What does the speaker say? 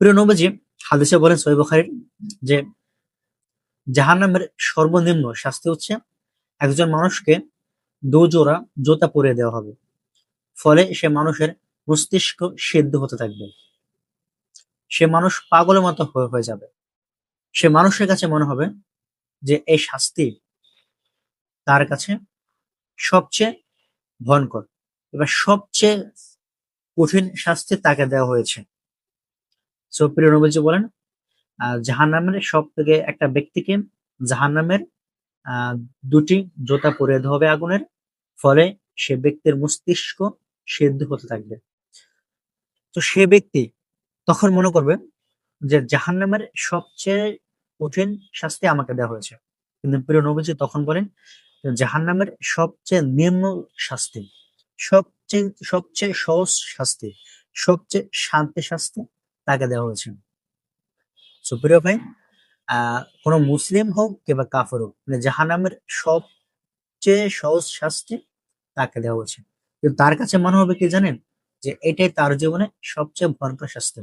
প্রিয় নবীজি হাদিসে বলেন সহিহ বুখারীর যে জাহান্নামের সর্বনিম্ন শাস্তি হচ্ছে একজন মানুষকে দোজোড়া জুতা পরিয়ে দেওয়া হবে, ফলে সে মানুষের মস্তিষ্ক সিদ্ধ হতে থাকবে, সে মানুষ পাগলের মতো হয়ে হয়ে যাবে। সে মানুষের কাছে মনে হবে যে এই শাস্তি তার কাছে সবচেয়ে ভয়ঙ্কর, এবার সবচেয়ে কঠিন শাস্তি তাকে দেওয়া হয়েছে। সো প্রিয় নবীজি বলেন জাহান্নামের সব থেকে একটা ব্যক্তিকে জাহান্নামের আহ দুটি জোতা পরিয়ে দেওয়া হবে আগুনের, ফলে সে ব্যক্তির মস্তিষ্ক সিদ্ধ হতে থাকবে। তো সে ব্যক্তি তখন মনে করবে যে জাহান্নামের সবচেয়ে কঠিন শাস্তি আমাকে দেওয়া হয়েছে, কিন্তু প্রিয় নবীজি তখন বলেন যে জাহান্নামের সবচেয়ে নিম্ন শাস্তি, সবচেয়ে সবচেয়ে সহজ শাস্তি, সবচেয়ে শান্তি শাস্তি তাকে দেওয়া হয়েছে। সুপ্রিয় ভাই, কোনো মুসলিম হোক কিংবা কাফের হোক, মানে জাহান্নামের সবচেয়ে সহজ শাস্তি তাকে দেওয়া হয়েছে, কিন্তু তার কাছে মনে হবে কি জানেন, যে এটাই তার জীবনে সবচেয়ে ভয়ঙ্কর শাস্তি।